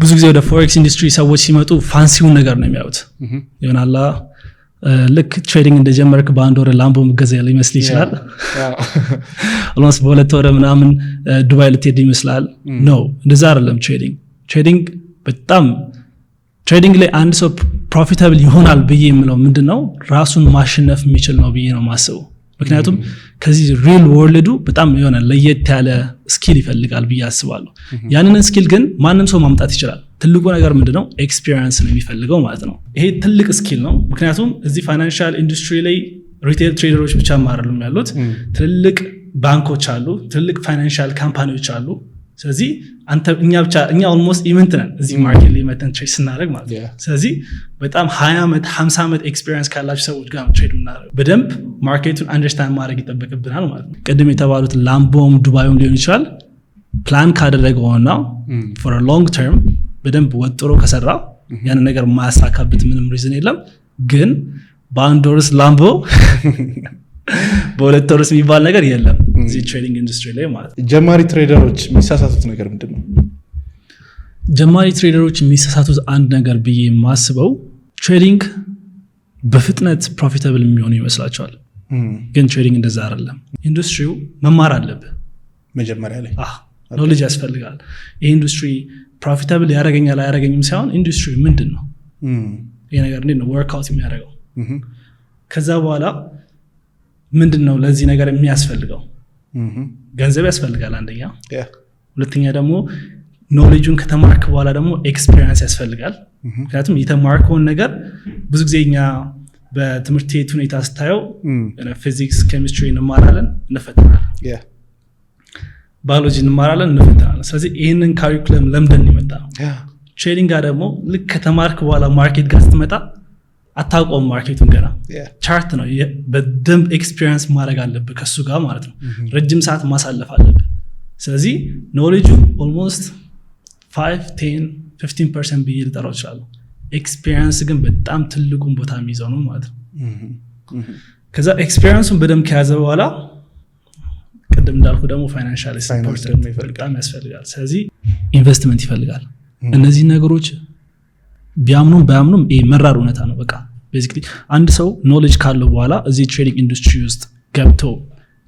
ብዙ ጊዜ ወደ ፎሬክስ ኢንዱስትሪ ሰዎች ሲመጡ ፋንሲውን ነገር ነው የሚያዩት ይሆናላ ልክ ትሬዲንግ እንደጀመርክ በአንድ ወር ላምቦ መገዛ ያለ ይመስል ይችላል almost በሁለት ወር ምናምን ዱባይ ልትሄድ ይመስላል ነው እንደዛ አይደለም ትሬዲንግ በጣም ትሬዲንግ ላይ አንድ ሰው ፕሮፊታብል ይሆናል ብዬ የምለው ምንድነው ራሱን ማሸነፍ የሚችል ነው ብዬ ነው ማስበው ምክንያቱም ከዚህ ሪል ወርልዱ በጣም የሆነ ለየት ያለ ስኪል ይፈልጋል ብዬ አስባለሁ ያንን ስኪል ግን ማንንም ሰው ማምጣት ይችላል ትልቁ ነገር ምንድነው ኤክስፒሪየንስ ነው የሚፈልገው ማለት ነው ይሄ ትልቅ ስኪል ነው ምክንያቱም እዚህ ፋይናንሻል ኢንዱስትሪ ላይ ሪቴል ትሬደሮች ብቻ ማረሉም ያሉት ትልቅ ባንኮች አሉ ትልቅ ፋይናንሻል ካምፓኒዎች አሉ ስለዚህ እኛ ኦልሞስት ኢቨንት ነን እዚህ ማርኬት ላይ መተን ትሬድ ስናደርግ ማለት ነው ስለዚህ በጣም 20 ዓመት 50 ዓመት ኤክስፒሪየንስ ካላችሁ ሰዎች ጋር ትሬድ ምናደርግ በደንብ ማርኬቱን አንደርስታንድ ማድረግ ይጠበቅብናል ማለት ነው ቅድም የተባሉት ላምቦም ዱባይም ሊሆን ይችላል ፕላን ካደረገውና for a long term በደንብ ወጥሮ ከሰራ ያን ነገር ማሳካበት ምንም ሪዝን የለም ግን በአንድ ወርስ ላምቦ በሁለት ወርስ የሚባል ነገር የለም እዚህ ትሬዲንግ ኢንዱስትሪ ላይ ማለት ነው ጀማሪ ትሬደሮች የሚሳሳቱት ነገር ምንድነው ጀማሪ ትሬደሮች የሚሳሳቱት አንድ ነገር ብዬ ማስበው ትሬዲንግ በፍጥነት ፕሮፊታብል የሚሆን ይመስላቸዋል ግን ትሬዲንግ እንደዛ አይደለም ኢንዱስትሪው መማር አለበት መጀመሪያ ላይ ኖሌጅ ያስፈልጋል ይሄ ኢንዱስትሪ ፕሮፊታብል ያደርገኛል አያደርገኝም ሳይሆን ኢንዱስትሪ ምንድነው ይሄ ነገር እንዴት ነው ወርክ አውት የሚያደርገው ከዛ በኋላ ምንድነው ለዚህ ነገር የሚያስፈልገው ገንዘብ ያስፈልጋል አንደኛ ሁለተኛ ደግሞ ኖሌጁን ከተማርክ በኋላ ደግሞ ኤክስፒሪየንስ ያስፈልጋል ምክንያቱም የተማርከውን ነገር ብዙ ጊዜ እኛ በትምህርት ቤት ሁኔታ ስታየው ፊዚክስ ኬሚስትሪ እንማራለን እንፈተናለን ባዮሎጂ እንማራለን እንፈተናለን ስለዚህ ይህንን ካሪኩለም ለምደን ይመጣ ትሬዲንግ ጋር ደግሞ ልክ ከተማርክ በኋላ ማርኬት ጋር ስትመጣ አታውቀውም ማርኬቱን ገና ቻርት ነው በደንብ ኤክስፒሪየንስ ማድረግ አለብህ ከሱ ጋር ማለት ነው ረጅም ሰዓት ማሳለፍ አለብህ ስለዚህ ኖሌጁ ኦልሞስት 5-10-15% ብዬ ልጠራው እችላለሁ ኤክስፒሪየንስ ግን በጣም ትልቁን ቦታ የሚይዘው ነው ማለት ነው ከዛ ኤክስፒሪየንሱን በደንብ ከያዘ በኋላ ቅድም እንዳልኩ ደግሞ ፋይናንሻል ሰፖርት በጣም ያስፈልጋል ስለዚህ ኢንቨስትመንት ይፈልጋል እነዚህ ነገሮች ቢያምኑም ባያምኑም መራር እውነታ ነው በቃ ቤዚክሊ አንድ ሰው ኖሌጅ ካለው በኋላ እዚህ ትሬዲንግ ኢንዱስትሪ ውስጥ ገብቶ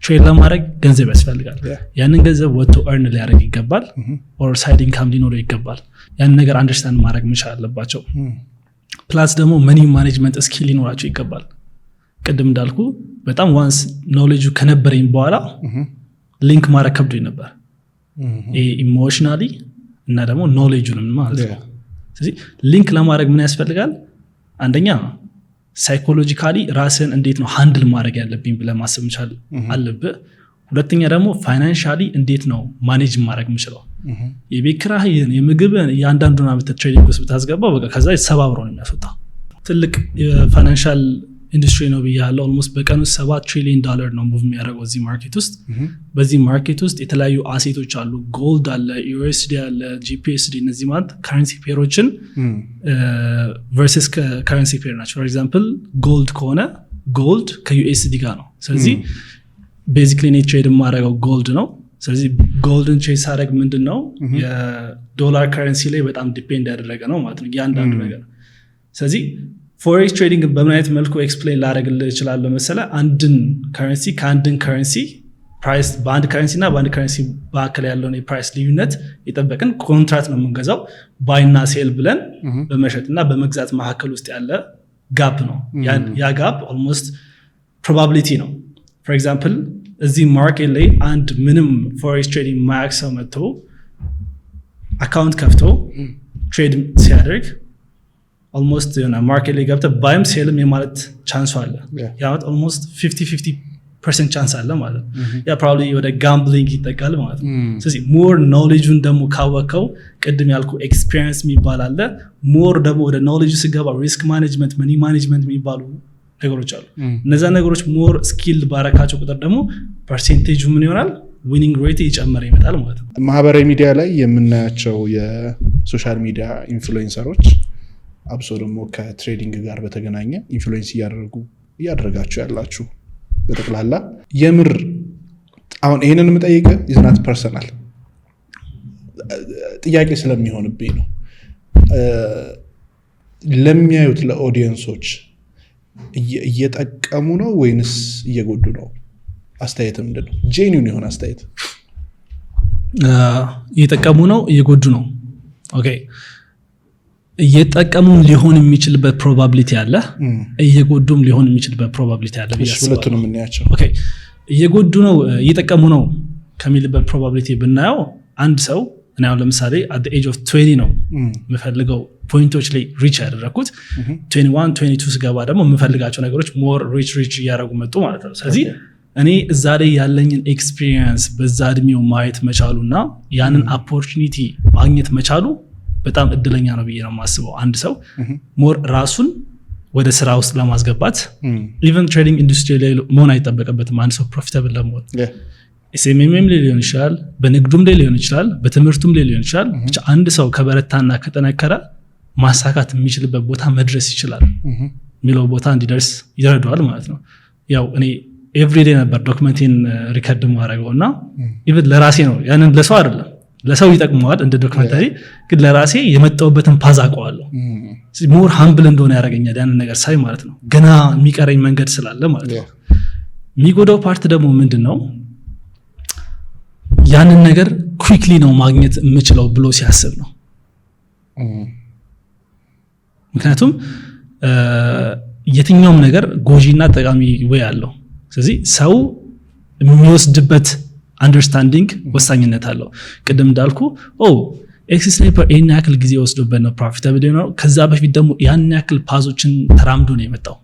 ትሬድ ለማድረግ ገንዘብ ያስፈልጋል ያንን ገንዘብ ወጥቶ earn ሊያደርግ ይገባል or side income ሊኖረው ይገባል ያንን ነገር አንደርስታንድ ማድረግ መቻል አለባቸው ፕላስ ደግሞ መኒ ማኔጅመንት ስኪል ሊኖራቸው ይገባል ቅድም እንዳልኩ በጣም ዋንስ ኖሌጁ ከነበረኝ በኋላ ሊንክ ማድረግ ከብዶኝ ነበር ኢሞሽናሊ እና ደግሞ ኖሌጁንም ማለት ነው ስለዚህ ሊንክ ለማድረግ ምን ያስፈልጋል አንደኛ ሳይኮሎጂካሊ ራስን እንዴት ነው ሃንድል ማድረግ ያለብኝ ብለህ ማሰብ መቻል አለብህ ሁለተኛ ደግሞ ፋይናንሻሊ እንዴት ነው ማኔጅ ማድረግ የምችለው የቤት ኪራይን የምግብን እያንዳንዱን አመት ትሬዲንግ ውስጥ ብታስገባው በቃ ከዛ ሰባብሮ ነው የሚያስወጣ ትልቅ የፋይናንሻል ኢንዱስትሪ ነው ብያለሁ ኦልሞስት በቀን ውስጥ $7 trillion ነው ሙቭ የሚያደርገው እዚህ ማርኬት ውስጥ በዚህ ማርኬት ውስጥ የተለያዩ አሴቶች አሉ ጎልድ አለ USD አለ GPSD እነዚህ ማለት ከረንሲ ፔሮችን versus ከረንሲ ፔር ናቸው for example ጎልድ ከሆነ ጎልድ ከUSD ጋር ነው ስለዚህ ቤዚክሊ እኔ ትሬድ የማደርገው ጎልድ ነው ስለዚህ ጎልድን ትሬድ ሳደርግ ምንድነው የዶላር ከረንሲ ላይ በጣም ዲፔንድ ያደረገ ነው ማለት ነው ያንዳንዱ ነገር ስለዚህ ፎሬክስ ትሬዲንግ በምን አይነት መልኩ ኤክስፕሌን ላደርግልህ እችላለሁ መሰለህ አንድን ከረንሲ ከአንድን ከረንሲ ፕራይስ በአንድ ከረንሲ እና በአንድ ከረንሲ መካከል ያለውን የፕራይስ ልዩነት የጠበቅን ኮንትራክት ነው የምንገዛው ባይና ሴል ብለን በመሸጥ እና በመግዛት መካከል ውስጥ ያለ ጋፕ ነው ያ ጋፕ ኦልሞስት ፕሮባቢሊቲ ነው ፎር ኤግዛምፕል እዚህ ማርኬት ላይ አንድ ምንም ፎሬክስ ትሬዲንግ ማያውቅ ሰው መጥቶ አካውንት ከፍቶ ትሬድ ሲያደርግ almost ማርኬት ላይ ገብተህ ባይም ሴልም የማለት ቻንስ አለ ያ almost 50-50% ቻንስ አለ ማለት ያ probably ወደ ጋምብሊንግ ይጠቃል ማለት ነው ስለዚህ ሞር ኖሌጁን ደግሞ ካወቀው ቅድም ያልኩ ኤክስፒሪየንስ የሚባል አለ ሞር ደግሞ ወደ ኖሌጁ ሲገባ ሪስክ ማኔጅመንት መኒ ማኔጅመንት የሚባሉ ነገሮች አሉ እነዛ ነገሮች ሞር ስኪል ባረካቸው ቁጥር ደግሞ ፐርሰንቴጁ ምን ይሆናል ዊኒንግ ሬት ይጨምር ይመጣል ማለት ነው ማህበራዊ ሚዲያ ላይ የምናያቸው የሶሻል ሚዲያ ኢንፍሉዌንሰሮች አብሶ ደግሞ ከትሬዲንግ ጋር በተገናኘ ኢንፍሉዌንስ እያደረጋችሁ ያላችሁ በተክላላ የምር አሁን ይሄንን የምጠይቀው is not personal ጥያቄ ስለሚሆንብኝ ነው ለሚያዩት ለኦዲየንሶች እየጠቀሙ ነው ወይንስ እየጎዱ ነው? አስተያየት ምንድን ነው? ጄኒውን የሆነ አስተያየት። እየጠቀሙ ነው እየጎዱ ነው? ኦኬ እየጠቀሙም ሊሆን የሚችልበት ፕሮባቢሊቲ አለ፣ እየጎዱም ሊሆን የሚችልበት ፕሮባቢሊቲ አለ። ሁለቱንም እናያቸው። ኦኬ እየጎዱ ነው እየጠቀሙ ነው ከሚልበት ፕሮባቢሊቲ ብናየው አንድ ሰው እኔ አሁን ለምሳሌ at the age of 20 ነው የምፈልገው ፖይንቶች ላይ ሪች ያደረኩት 21 22 ስገባ ደግሞ የምፈልጋቸው ነገሮች ሞር ሪች እያደረጉ መጡ ማለት ነው። ስለዚህ እኔ እዛ ላይ ያለኝን ኤክስፒሪየንስ በዛ እድሜው ማየት መቻሉና ያንን ኦፖርቹኒቲ ማግኘት መቻሉ በጣም እድለኛ ነው ብዬ ነው የማስበው። አንድ ሰው ሞር ራሱን ወደ ስራ ውስጥ ለማስገባት ኢቨን ትሬዲንግ ኢንዱስትሪ ላይ መሆን አይጠበቅበትም። አንድ ሰው ፕሮፊታብል ለመሆን ኤስኤምኤም ላይ ሊሆን ይችላል፣ በንግዱም ላይ ሊሆን ይችላል፣ በትምህርቱም ላይ ሊሆን ይችላል። ብቻ አንድ ሰው ከበረታና ከጠነከረ ማሳካት የሚችልበት ቦታ መድረስ ይችላል የሚለው ቦታ እንዲደርስ ይረዳዋል ማለት ነው። ያው እኔ ኤቭሪዴ ነበር ዶክመንቴን ሪከርድ ማድረገው እና ኢቨን ለራሴ ነው፣ ያንን ለሰው አይደለም። ለሰው ይጠቅመዋል እንደ ዶክመንታሪ፣ ግን ለራሴ የመጣሁበትን ፓዝ አውቀዋለሁ። ሞር ሃምብል እንደሆነ ያደርገኛል ያንን ነገር ሳይ ማለት ነው። ገና የሚቀረኝ መንገድ ስላለ ማለት ነው። የሚጎዳው ፓርት ደግሞ ምንድን ነው? ያንን ነገር ኩዊክሊ ነው ማግኘት የምችለው ብሎ ሲያስብ ነው። ምክንያቱም የትኛውም ነገር ጎጂና ጠቃሚ ወይ አለው። ስለዚህ ሰው የሚወስድበት አንደርስታንዲንግ ወሳኝነት አለው። ቅድም እንዳልኩ ኤክስ ስናይፐር ይህን ያክል ጊዜ ወስዶበት ነው ፕሮፊታብል ነው። ከዛ በፊት ደግሞ ያን ያክል ፓዞችን ተራምዶ ነው የመጣው።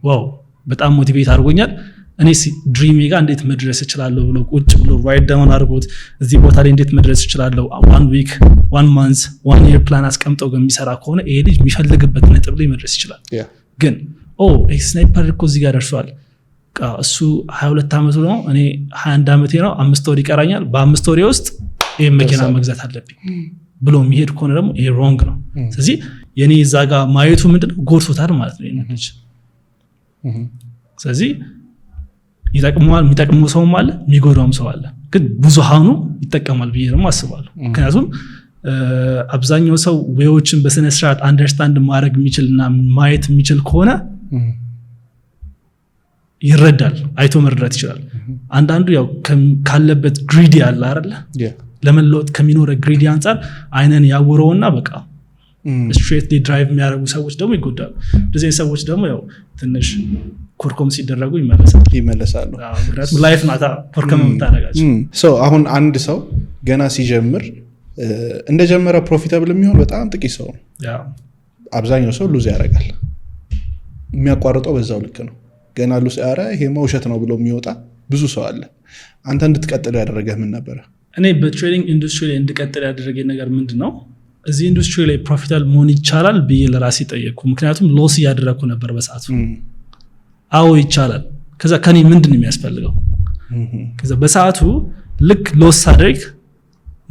ዋው በጣም ሞቲቬት አድርጎኛል። እኔ ድሪሜ ጋር እንዴት መድረስ እችላለሁ ብሎ ቁጭ ብሎ ራይት ዳውን አድርጎት እዚህ ቦታ ላይ እንዴት መድረስ እችላለሁ 1 ዊክ 1 ማንዝ 1 year ፕላን አስቀምጠው የሚሰራ ከሆነ ይሄ ልጅ የሚፈልግበት ነጥብ ላይ መድረስ ይችላል። ግን ኤክስ ስናይፐር እኮ እዚህ ጋር ደርሷል፣ እሱ 22 ዓመቱ ነው፣ እኔ 21 ዓመቴ ነው፣ 5 ወር ይቀራኛል፣ በ5 ወር ውስጥ ይሄን መኪና መግዛት አለብኝ ብሎ የሚሄድ ከሆነ ደግሞ ይሄ ሮንግ ነው። ስለዚህ የኔ እዛ ጋር ማየቱ ምንድነው ጎድቶታል ማለት ነው ይሄን ልጅ። ስለዚህ ይጠቅመዋል፣ የሚጠቅመው ሰውም አለ፣ የሚጎዳውም ሰው አለ። ግን ብዙሃኑ ይጠቀማል ብዬ ደግሞ አስባለሁ። ምክንያቱም አብዛኛው ሰው ዌዎችን በስነ ስርዓት አንደርስታንድ ማድረግ የሚችልና ማየት የሚችል ከሆነ ይረዳል፣ አይቶ መረዳት ይችላል። አንዳንዱ ያው ካለበት ግሪዲ አለ አይደለ፣ ለመለወጥ ከሚኖረ ግሪዲ አንጻር አይነን ያወረውና በቃ ስትሬትሊ ድራይቭ የሚያደርጉ ሰዎች ደግሞ ይጎዳሉ። እንደዚህ ሰዎች ደግሞ ያው ትንሽ ኮርኮም ሲደረጉ ይመለሳሉ። ምክንያቱም ላይፍ ናታ ኮርኮም የምታደርጋቸው። አሁን አንድ ሰው ገና ሲጀምር እንደጀመረ ፕሮፊታብል የሚሆን በጣም ጥቂት ሰው ነው። አብዛኛው ሰው ሉዝ ያደርጋል። የሚያቋርጠው በዛው ልክ ነው። ገና ሉዝ ያረ ይሄ ውሸት ነው ብሎ የሚወጣ ብዙ ሰው አለ። አንተ እንድትቀጥል ያደረገህ ምን ነበረ? እኔ በትሬዲንግ ኢንዱስትሪ ላይ እንድቀጥል ያደረገኝ ነገር ምንድን ነው? እዚህ ኢንዱስትሪ ላይ ፕሮፊታብል መሆን ይቻላል ብዬ ለራሴ ጠየቅኩ። ምክንያቱም ሎስ እያደረግኩ ነበር በሰዓቱ። አዎ ይቻላል። ከዛ ከኔ ምንድን የሚያስፈልገው? ከዛ በሰዓቱ ልክ ሎስ ሳደርግ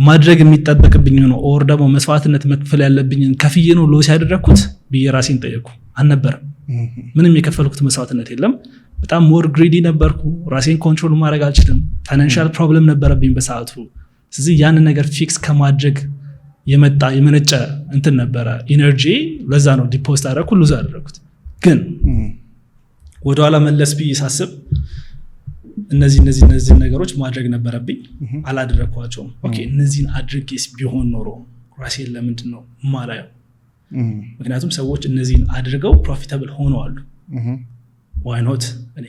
ማድረግ የሚጠበቅብኝ ነው ኦር ደግሞ መስዋዕትነት መክፈል ያለብኝን ከፍዬ ነው ሎስ ያደረግኩት ብዬ ራሴን ጠየቅኩ። አልነበረም። ምንም የከፈልኩት መስዋዕትነት የለም። በጣም ሞር ግሪዲ ነበርኩ። ራሴን ኮንትሮል ማድረግ አልችልም። ፋይናንሻል ፕሮብለም ነበረብኝ በሰዓቱ። ስለዚህ ያንን ነገር ፊክስ ከማድረግ የመነጨ እንትን ነበረ ኢነርጂ። ለዛ ነው ዲፖዚት አደረግኩ፣ ሉዝ አደረግኩት። ግን ወደኋላ መለስ ብዬ ሳስብ እነዚህ ነገሮች ማድረግ ነበረብኝ፣ አላደረግኳቸውም። ኦኬ እነዚህን አድርጌስ ቢሆን ኖሮ ራሴን ለምንድን ነው ማላየው? ምክንያቱም ሰዎች እነዚህን አድርገው ፕሮፊታብል ሆነዋል። ዋይ ኖት እኔ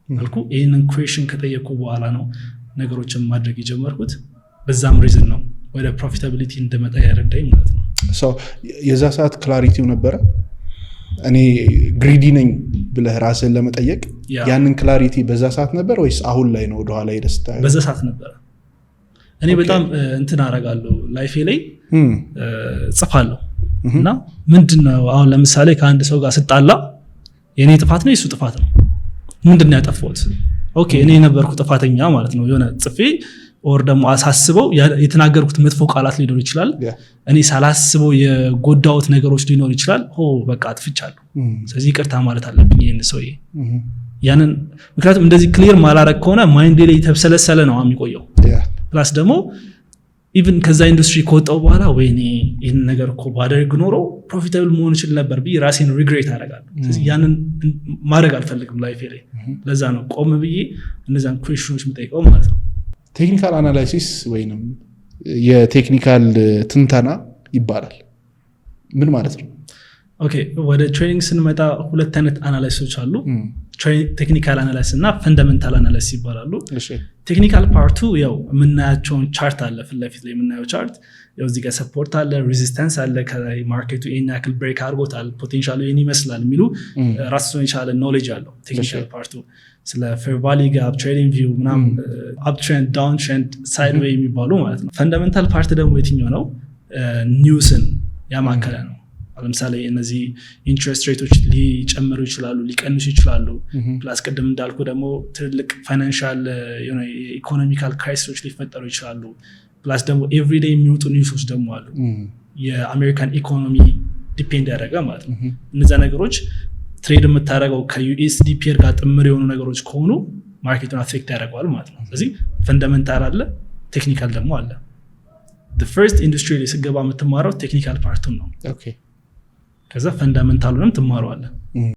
አልኩ። ይህንን ኩዌሽን ከጠየቁ በኋላ ነው ነገሮችን ማድረግ የጀመርኩት። በዛም ሪዝን ነው ወደ ፕሮፊታቢሊቲ እንደመጣ ያረዳኝ ማለት ነው። የዛ ሰዓት ክላሪቲው ነበረ። እኔ ግሪዲ ነኝ ብለህ ራስን ለመጠየቅ ያንን ክላሪቲ በዛ ሰዓት ነበር ወይስ አሁን ላይ ነው ወደኋላ ይደስታ? በዛ ሰዓት ነበረ። እኔ በጣም እንትን አረጋለሁ ላይፌ ላይ ጽፋለሁ እና ምንድነው አሁን ለምሳሌ ከአንድ ሰው ጋር ስጣላ የኔ ጥፋት ነው የሱ ጥፋት ነው? ምንድነው ያጠፋሁት? ኦኬ እኔ የነበርኩ ጥፋተኛ ማለት ነው። የሆነ ጽፌ ኦር ደግሞ አሳስበው የተናገርኩት መጥፎ ቃላት ሊኖር ይችላል። እኔ ሳላስበው የጎዳውት ነገሮች ሊኖር ይችላል። በቃ አጥፍቻለሁ፣ ስለዚህ ይቅርታ ማለት አለብኝ ይህን ሰውዬ። ያንን ምክንያቱም እንደዚህ ክሊር ማላረግ ከሆነ ማይንድ ላይ የተብሰለሰለ ነው የሚቆየው። ፕላስ ደግሞ ኢቭን ከዛ ኢንዱስትሪ ከወጣው በኋላ ወይኔ ይህን ነገር እኮ ባደርግ ኖሮ ፕሮፊታብል መሆን ይችል ነበር ብዬ ራሴን ሪግሬት አደርጋለሁ። ስለዚህ ያንን ማድረግ አልፈልግም ላይፌ ላይ። ለዛ ነው ቆም ብዬ እነዛን ኩዌሽኖች የምጠይቀው ማለት ነው። ቴክኒካል አናላይሲስ ወይም የቴክኒካል ትንተና ይባላል። ምን ማለት ነው? ኦኬ፣ ወደ ትሬኒንግ ስንመጣ ሁለት አይነት አናላይሶች አሉ። ቴክኒካል አናላይስ እና ፈንዳሜንታል አናላይስ ይባላሉ። ቴክኒካል ፓርቱ ያው የምናያቸውን ቻርት አለ፣ ፊት ለፊት ላይ የምናየው ቻርት ያው እዚህ ጋር ሰፖርት አለ፣ ሬዚስታንስ አለ፣ ከላይ ማርኬቱ ይህን ያክል ብሬክ አድርጎታል፣ ፖቴንሻሉ ይህን ይመስላል የሚሉ ራሱን የቻለ ኖሌጅ አለው ቴክኒካል ፓርቱ። ስለ ፌር ቫልዩ ጋፕ፣ ትሬዲንግ ቪው ምናምን፣ አፕ ትሬንድ፣ ዳውን ትሬንድ፣ ሳይድ ዌይ የሚባሉ ማለት ነው። ፈንዳሜንታል ፓርት ደግሞ የትኛው ነው? ኒውስን ያማከለ ነው። ለምሳሌ እነዚህ ኢንትረስት ሬቶች ሊጨምሩ ይችላሉ፣ ሊቀንሱ ይችላሉ። ፕላስ ቅድም እንዳልኩ ደግሞ ትልልቅ ፋይናንሻል ኢኮኖሚካል ክራይሲሶች ሊፈጠሩ ይችላሉ። ፕላስ ደግሞ ኤቭሪዴይ የሚወጡ ኒውሶች ደግሞ አሉ፣ የአሜሪካን ኢኮኖሚ ዲፔንድ ያደረገ ማለት ነው። እነዚያ ነገሮች ትሬድ የምታደረገው ከዩኤስዲ ፔር ጋር ጥምር የሆኑ ነገሮች ከሆኑ ማርኬቱን አፌክት ያደርገዋል ማለት ነው። ስለዚህ ፈንዳሜንታል አለ፣ ቴክኒካል ደግሞ አለ። ፈርስት ኢንዱስትሪ ላይ ስገባ የምትማረው ቴክኒካል ፓርቱን ነው። ከዛ ፈንዳሜንታሉንም ትማረዋለህ።